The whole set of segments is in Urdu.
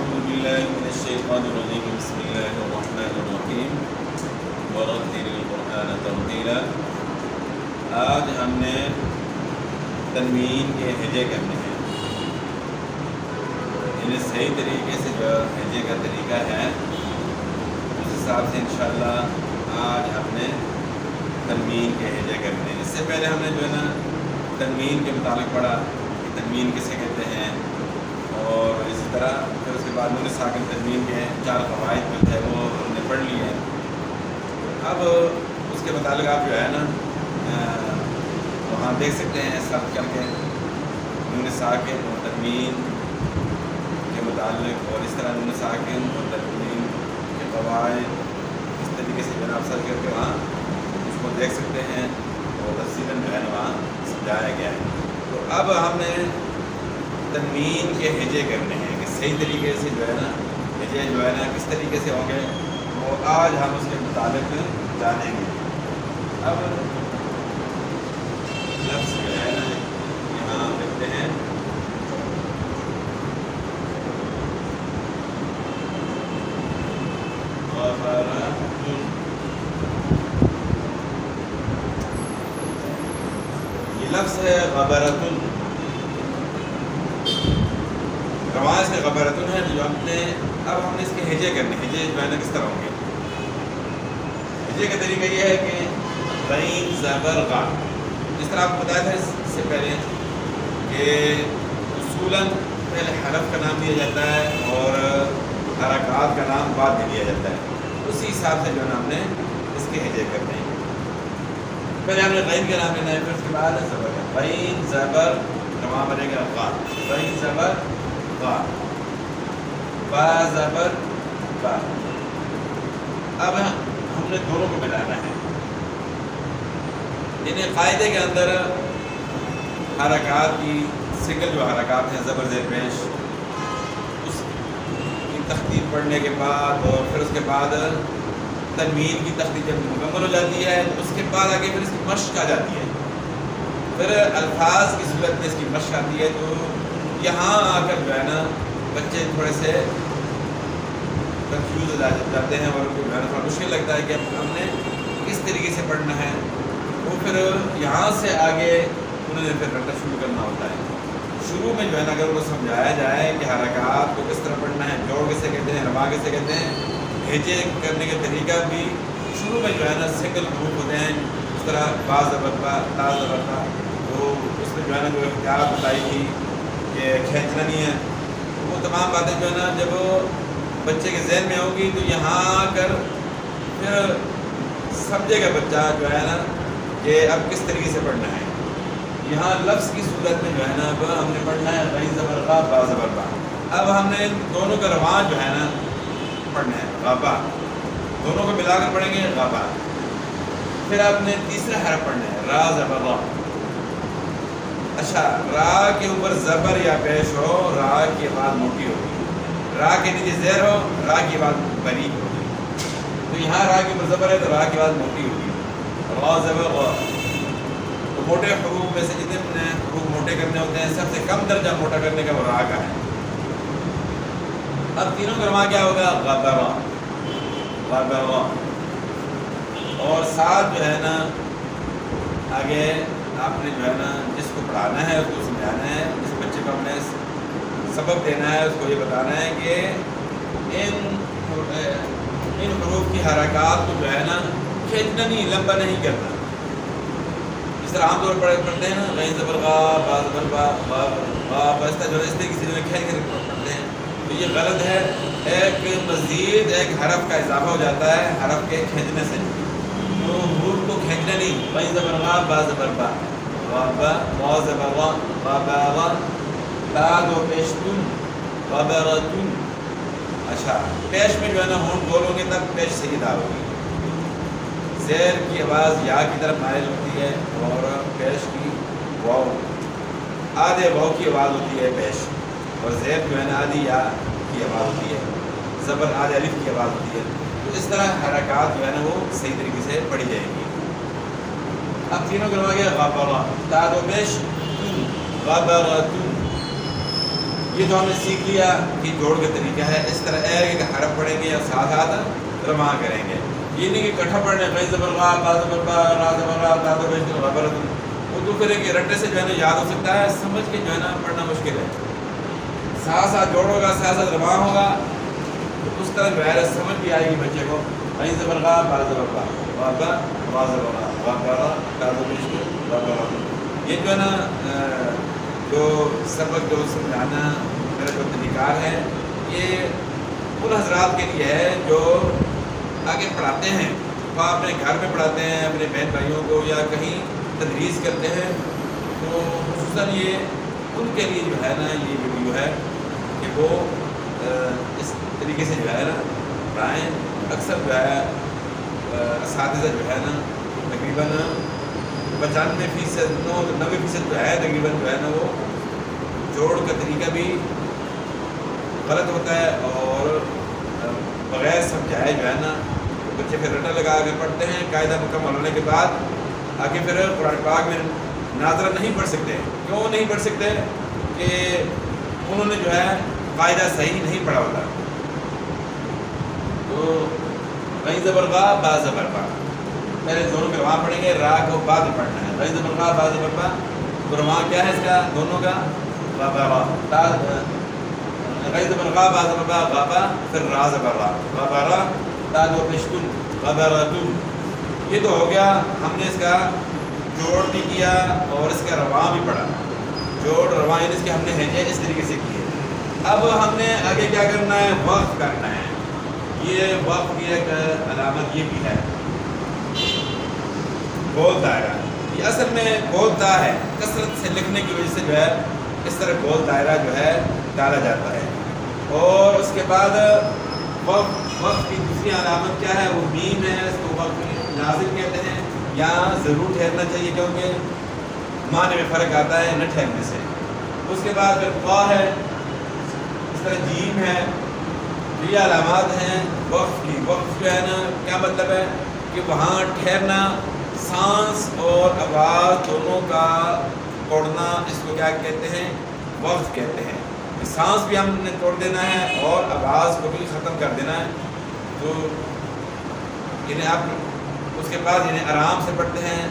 أعوذ بالله من الشيطان الرجيم بسم الله الرحمن الرحيم ورتل القرآن ترتیلا۔ آج ہم نے تنوین کے ہجے کرنے ہیں، یعنی صحیح طریقے سے جو ہجے کا طریقہ ہے اس حساب سے انشاءاللہ آج ہم نے تنوین کے ہجے کرنے ہیں۔ اس سے پہلے ہم نے جو ہے نا تنوین کے متعلق پڑھا کہ تنوین کسے کہتے ہیں، اور اسی طرح پھر اس کے بعد نون ساکن تنوین کے 4 قواعد جو تھے وہ ہم نے پڑھ لیے ہیں۔ اب اس کے متعلق آپ جو ہے نا وہاں دیکھ سکتے ہیں سب کر کے نون ساکن اور تنوین کے متعلق، اور اس طرح نون ساکن اور تنوین کے قواعد اس طریقے سے جناب سر کر کے وہاں اس کو دیکھ سکتے ہیں، اور تفصیلاً جو ہے نا وہاں سمجھایا گیا ہے۔ تو اب ہم نے تنوین کے ہجے کرنے ہیں کہ صحیح طریقے سے جو ہے نا ہجے جو ہے نا کس طریقے سے ہوں گے، وہ آج ہم اس کے متعلق جانیں گے۔ اب لفظ جو ہے نا یہاں لکھتے ہیں یہ لفظ ہے غبرتن، رواز کے غبرتن ہے جو ہم نے اب ہم نے اس کے ہجے کرنے، ہجے جو ہے نا کس طرح ہوں گے۔ ہجے کا طریقہ یہ ہے کہ غین زبر غا، جس طرح آپ کو بتایا تھا اس سے پہلے کہ اصولاً پہلے حرف کا نام دیا جاتا ہے اور حرکات کا نام بعد میں دیا جاتا ہے، اسی حساب سے جو ہے نا ہم نے اس کے ہجے کرنے ہیں۔ پہلے ہم نے غین کا نام لینا ہے، پھر اس کے بعد زبر کا، غین زبر وہاں بنے گا غا، غین زبر غا، با زبر با۔ اب ہم نے دونوں کو ملانا ہے، یعنی قاعدے کے اندر حرکات کی سنگل جو حرکات ہیں زبر زیر پیش، اس کی تخطیط پڑھنے کے بعد اور پھر اس کے بعد تنوین کی تخطیط جب مکمل ہو جاتی ہے تو اس کے بعد آگے پھر اس کی مشق آ جاتی ہے، پھر الفاظ کی صورت میں اس کی مشق آتی ہے۔ تو یہاں آ کر جو ہے نا بچے تھوڑے سے کنفیوز ہو جاتے ہیں اور ان کو جو ہے نا تھوڑا مشکل لگتا ہے کہ ہم نے کس طریقے سے پڑھنا ہے۔ وہ پھر یہاں سے آگے انہوں نے پھر رٹنا شروع کرنا ہوتا ہے۔ شروع میں جو ہے نا اگر ان کو سمجھایا جائے کہ حرکات کو کس طرح پڑھنا ہے، جوڑ کسے کہتے ہیں، روا کسے کہتے ہیں، ہجے کرنے کا طریقہ بھی شروع میں جو ہے نا سنگل حروف ہوتے ہیں، اس طرح با زبر با، تا زبر تا، تو اس میں جو ہے نا جو اختیارات بتائی تھی کہ کھینچنا نہیں ہے، وہ تمام باتیں جو ہے نا جب بچے کے ذہن میں ہوگی تو یہاں آ کر پھر سمجھے گا بچہ جو ہے نا کہ اب کس طریقے سے پڑھنا ہے۔ یہاں لفظ کی صورت میں جو ہے نا اب ہم نے پڑھنا ہے غین زبر غا با زبر با۔ اب ہم نے دونوں کا رواں جو ہے نا پڑھنا ہے غابا، دونوں کو ملا کر پڑھیں گے غابا۔ پھر آپ نے تیسرا حرف پڑھنا ہے را زبر را۔ اچھا، را کے اوپر زبر یا پیش ہو، را کی آواز موٹی ہوگی، را کے نیچے زیر ہو، را کی آواز باریک ہوگی۔ تو یہاں را کے اوپر زبر ہے تو را کی آواز موٹی ہوگی، را زبر را۔ تو موٹے حروف میں سے جتنے حروف موٹے کرنے ہوتے ہیں سب سے کم درجہ موٹا کرنے کا وہ را کا ہے۔ اب تینوں کا رواں کیا ہوگا، غبرا غبرا، اور ساتھ جو ہے نا آگے آپ نے جو ہے نا جس کو پڑھانا ہے اس کو سمجھانا ہے، جس بچے کو ہم نے سبق دینا ہے اس کو یہ بتانا ہے کہ ان حروف کی حرکات کو جو ہے نا کھینچنا نہیں، لمبا نہیں کرنا۔ اس طرح عام طور پر پڑھتے ہیں نا غین زبر غا با زبر با با با، بس جو ہے اس طریقے سے کھینچ کر پڑھتے ہیں، تو یہ غلط ہے۔ ایک مزید ایک حرف کا اضافہ ہو جاتا ہے حرف کے کھینچنے سے، تو حروف کو کھینچنا نہیں، غین زبر غا با زبر با، غا با غا زبر غا، غا با غا، تا دو پیش تن، غبرتن۔ اچھا، پیش میں جو ہے نا ہونٹ بولو گے تب پیش صحیح ادا ہوگی، زیر کی آواز یا کی طرف مائل ہوتی ہے اور پیش کی واو، آدھے واو کی آواز ہوتی ہے پیش، اور زیر جو ہے نا آدھی یا کی آواز ہوتی ہے، زبر آدھے الف کی آواز ہوتی ہے۔ تو اس طرح حرکات جو ہے نا وہ صحیح طریقے سے پڑھی جائیں گی۔ اب تینوں کروا گیا غبرا، تا دو پیش غبرتن، یہ تو ہم نے سیکھ لیا کہ جوڑ کا طریقہ ہے. اس طرح ایک حرف پڑھیں گے یا ساتھ ساتھ رواں کریں گے. یہ نہیں کہ اکٹھا پڑھنے غین زبر غا با زبر با را زبر را تا زبر ش غبرۃ. اردو پھر ایک رٹے سے جو ہے نا یاد ہو سکتا ہے, سمجھ کے جو ہے نا پڑھنا مشکل ہے. ساتھ ساتھ جوڑ ہوگا, ساتھ ساتھ رواں ہوگا, تو اس طرح جو ہے سمجھ بھی آئے گی بچے کو. غین زبر غا با زبر با وا با را زبر را وا با را تا زبر ش غبرۃ. یہ جو ہے نا جو سبق جو سمجھانا میرا جو طریقہ ہے, یہ ان حضرات کے لیے ہے جو آگے پڑھاتے ہیں, وہ اپنے گھر میں پڑھاتے ہیں اپنے بہن بھائیوں کو یا کہیں تدریس کرتے ہیں. تو خصوصاً یہ ان کے لیے جو ہے نا یہ ویڈیو ہے کہ وہ اس طریقے سے جو ہے نا پڑھائیں. اکثر جو ہے اساتذہ جو ہے نا تقریباً 95% 90% جو ہے تقریباً جو ہے نا وہ جوڑ کا طریقہ بھی غلط ہوتا ہے, اور بغیر سمجھائے جو ہے نا بچے پھر رٹا لگا کے پڑھتے ہیں. قاعدہ مکمل ہونے کے بعد آگے پھر قرآن پاک میں ناظرہ نہیں پڑھ سکتے. کیوں نہیں پڑھ سکتے؟ کہ انہوں نے جو ہے قاعدہ صحیح نہیں پڑھا ہوتا. تو غین زبر غا با زبر با, پہلے دونوں کے رواں پڑھیں گے, را کو بعد میں پڑھنا ہے. غین زبر غا با زبر با, تو رواں کیا ہے اس کا دونوں کا با با را تا. غین زبر غا با زبر با غا با, پھر را زبر را غا با را تا دو پشتن غبرتن. یہ تو ہو گیا, ہم نے اس کا جوڑ بھی کیا اور اس کا رواں بھی پڑھا. جوڑ رواں یعنی اس کے ہم نے ہجے اس طریقے سے کیے. اب ہم نے آگے کیا کرنا ہے, وقف کرنا ہے. یہ وقف کی ایک علامت یہ بھی ہے گول دائرہ. یہ اصل میں گول دا ہے, کثرت سے لکھنے کی وجہ سے جو ہے اس طرح گول دائرہ جو ہے ڈالا جاتا ہے. اور اس کے بعد وقف کی دوسری علامت کیا ہے, وہ میم ہے. اس کو وقف لازم کہتے ہیں. یہاں ضرور ٹھہرنا چاہیے کیونکہ معنی میں فرق آتا ہے نہ ٹھہرنے سے. اس کے بعد پھر قا ہے, اس طرح جیم ہے. یہ علامات ہیں وقف کی. وقف جو ہے نا کیا مطلب ہے کہ وہاں ٹھہرنا, سانس اور آواز دونوں کا توڑنا, اس کو کیا کہتے ہیں, وقف کہتے ہیں. سانس بھی ہم نے توڑ دینا ہے اور آواز کو بھی ختم کر دینا ہے. تو انہیں آپ اس کے بعد انہیں آرام سے پڑھتے ہیں.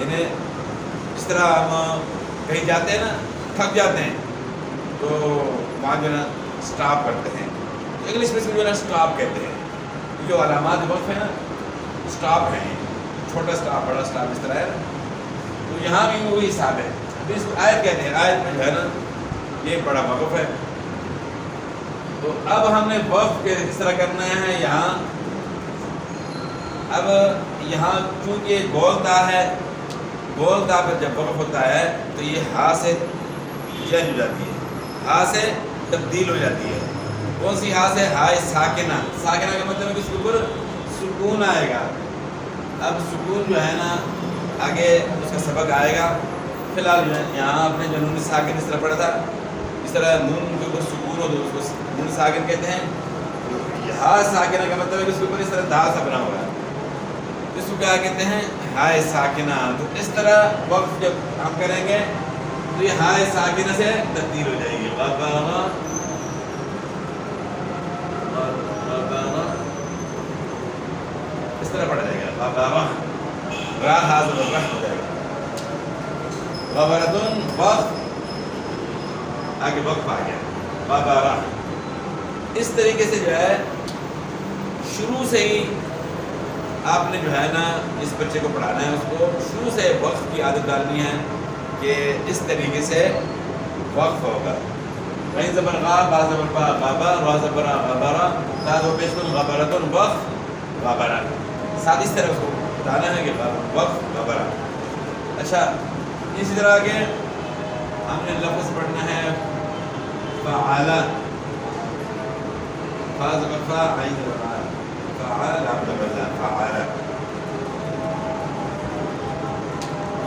انہیں اس طرح ہم کہیں جاتے ہیں نا, تھک جاتے ہیں, تو وہاں جو ہے نا سٹاپ کرتے ہیں. انگلش میں جو ہے نا سٹاپ کہتے ہیں. جو علامات وقف ہیں نا سٹاپ ہیں, چھوٹا سٹاپ بڑا سٹاپ اس طرح ہے. تو یہاں بھی وہی حساب ہے. اس کو آیت کہتے ہیں. آیت میں جو ہے نا یہ بڑا وقف ہے. تو اب ہم نے وقف کے اس طرح کرنا ہے. یہاں اب یہاں چونکہ گول تا ہے, گول تا پر جب وقف ہوتا ہے تو یہ ہا سے چینج ہو جاتی ہے, ہا سے تبدیل ہو جاتی ہے. کون سی ہا سے؟ ہائے ساکنہ. ساکنہ کا مطلب ہے کہ اس کے اوپر سکون آئے گا. اب سکون جو ہے نا آگے اس کا سبق آئے گا. فی الحال جو ہے یہاں آپ نے جو نون ساکن اس طرح پڑھا تھا, اس طرح نون کے اوپر سکون ہو تو اس کو نون ساکن کہتے ہیں. ہا ساکنہ کا مطلب ہے کہ اس کے اوپر اس طرح دھا سا بنا ہوا ہے, اس کو کیا کہتے ہیں, ہائے ساکنہ. تو اس طرح وقف جب ہم کریں گے تو یہ ہائے ساکنہ سے تبدیل ہو جائے گی. اس طرح پڑھا جائے گا. را حاضر ہو جائے گا. غبرتن وقف, آگے وقف آ گیا. غبرہ. اس طریقے سے جو ہے شروع سے ہی آپ نے جو ہے نا اس بچے کو پڑھانا ہے. اس کو شروع سے وقف کی عادت ڈالنی ہے کہ اس طریقے سے وقف ہوگا. غین زبر غا با زبر با غابا را زبر غبرا تا دو پیش کن غبرتن وقف غبرا. ساتھ اس طرح اس کو بتانا ہے کہ وقف غبرا. اچھا, اسی طرح آگے ہم نے لفظ پڑھنا ہے فعالا. فا زبر فا عین زبر عا فعال لام زبر لا فعالا.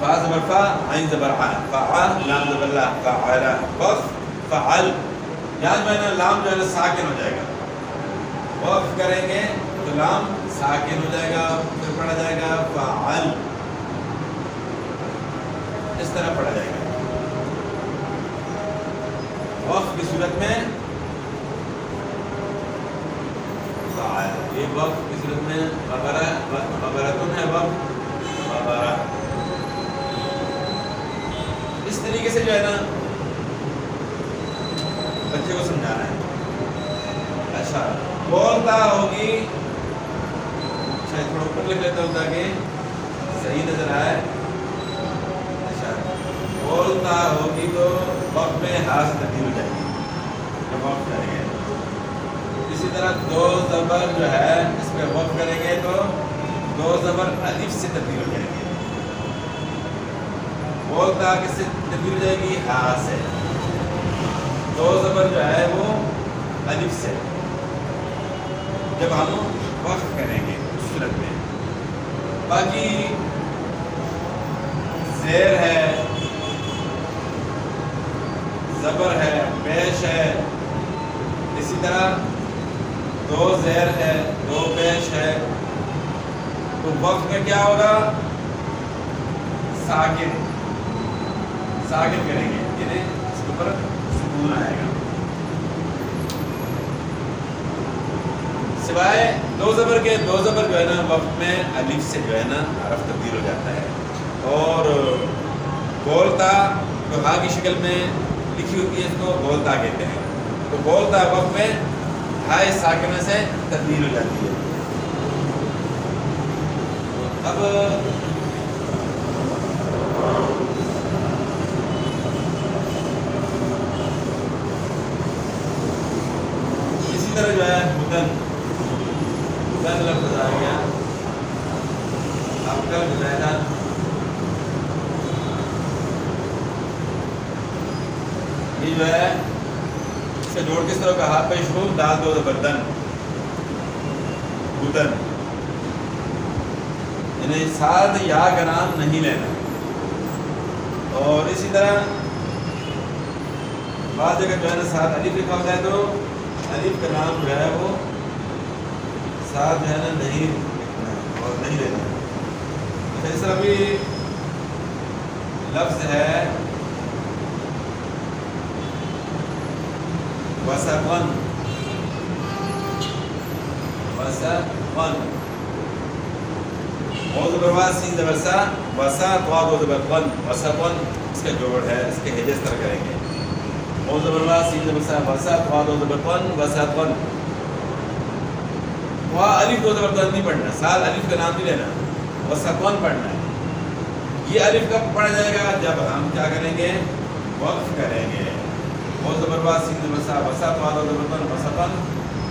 فا زبر فا عین زبر عا فعال لام زبر لا فعالا. وقف فعل. یہاں جو ہے نا لام جو ہے نا ساکن ہو جائے گا. وقف کریں گے تو لام ساکن ہو جائے گا, پھر پڑھا جائے گا فعل. اس طرح پڑھا جائے گا. وقف کی صورت میں یہ وقف کی صورت میں غبرتن ہے، وقف غبرہ. اس طریقے سے جو ہے نا بچے کو سمجھانا ہے. اچھا بولتا ہوگی، شاید تھوڑا اوپر لکھ لیتا ہوں تاکہ صحیح نظر آئے. اچھا بولتا ہوگی تو وقت میں ہاتھ تبدیل ہو جائے گی جب وقت کریں گے. اسی طرح دو زبر جو ہے اس پہ وقف کریں گے تو دو زبر الف سے تبدیل ہو جائے گی. بولتا کس سے تبدیل ہو جائے گی؟ ہاں سے. دو زبر جو ہے وہ الف سے جب ہم وقف کریں گے اس صورت میں. باقی زیر ہے، زبر ہے، پیش ہے، اسی طرح دو زیر ہے، دو پیش ہے، تو وقت میں کیا ہوگا؟ ساکن کریں گے، یعنی اس کے اوپر سکون آئے گا. سوائے دو زبر کے، دو زبر جو ہے نا وقت میں الف سے جو ہے نا حرف تبدیل ہو جاتا ہے. اور بولتا جو ہاں کی شکل میں لکھی ہوتی ہے اس کو بولتا کہتے ہیں. تو بولتا وقت میں ہائے ساکنہ سے تبدیل ہو جاتی ہے. اب اسی طرح جو ہے ہدن لفظ آ گیا. آپ کا مظاہرہ یہ جو ہے اس سے جوڑ کس طرح کا ہاتھ پیش ہو، دال دو زبردن ہدن، یعنی ساتھ یا کا نام نہیں لینا. اور اسی طرح بعض جگہ جو ہے نا ساتھ الف لکھا ہوتا ہے تو الف کا نام جو ہے وہ ساتھ جو ہے نا نہیں لکھنا ہے اور نہیں لینا ہے. اس طرح بھی لفظ ہے وسقن، سین زبر سا، وسا طوا دو زبر قن، وسقن اس کا جوڑ ہے، اس کے ہجے اس طرح کریں گے. سین زبر سا، وسا طوا دو زبر قن، وسقن. وہاں الف دو زبر قن نہیں پڑھنا، ساتھ الف کا نام نہیں لینا، وسقن پڑھنا ہے. یہ الف کب پڑھا جائے گا؟ جب ہم کیا کریں گے؟ وقف کریں گے. سین زبر سا، وسا طوا دو زبر قن، وسقن.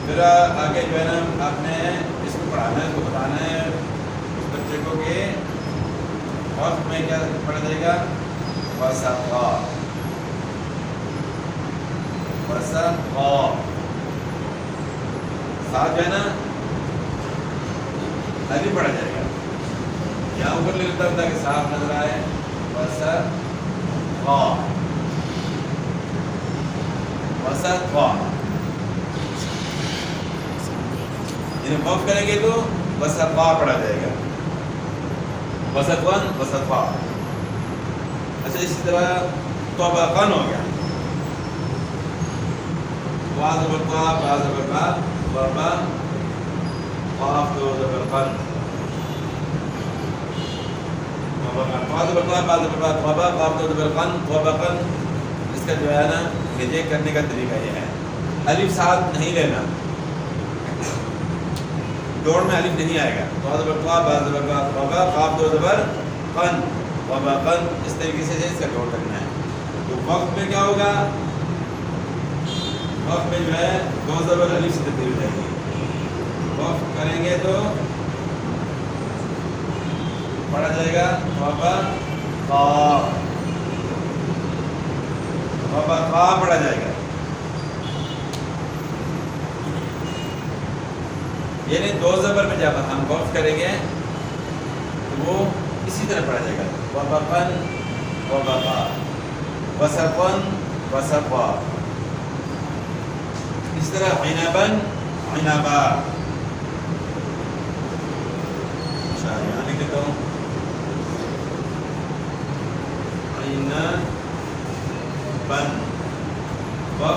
پھر آگے جو ہے نا آپ نے اس کو پڑھانا ہے، اس کو بتانا ہے اس بچے کو کہ وقت میں کیا پڑھا جائے گا؟ وسقا، وسقا. ساتھ جو ہے نا الف پڑھا جائے گا. یہاں اوپر لکھتا ہوتا ہے کہ صاف نظر آئے. وسقا، وسقا. یعنی وقف کریں گے تو وسقا پڑھا جائے گا. وسقن، وسقا. اچھا اسی طرح طبقن ہو گیا. وا زبر طا، با زبر با، بابا، قاف دو زبر قن. وا زبر طا، با زبر با، بابا، قاف دو زبر قن، طبقن. اس کا جو ہے نا ہجے کرنے کا طریقہ یہ ہے، الف ساتھ نہیں لینا، جوڑ میں الف نہیں آئے گا. وا زبر طا، با زبر با، بابا، قاف دو زبر قن، طبقن. اس طریقے سے اس کا جوڑ کرنا ہے. تو وقت میں کیا ہوگا؟ وقت میں جو ہے دو زبر الف سے تبدیل ہو جائے گی. وقف کریں گے تو پڑھا جائے گا طبقا، طبقا پڑھا جائے گا. یعنی دو زبر میں جب ہم وقف کریں گے تو وہ اسی طرح پڑھا جائے گا. طبقن، طبقا، وسقن، وسقا. اس طرح عنبن، عنبا. اچھا یہاں لکھ دیتا ہوں عنبن. وقف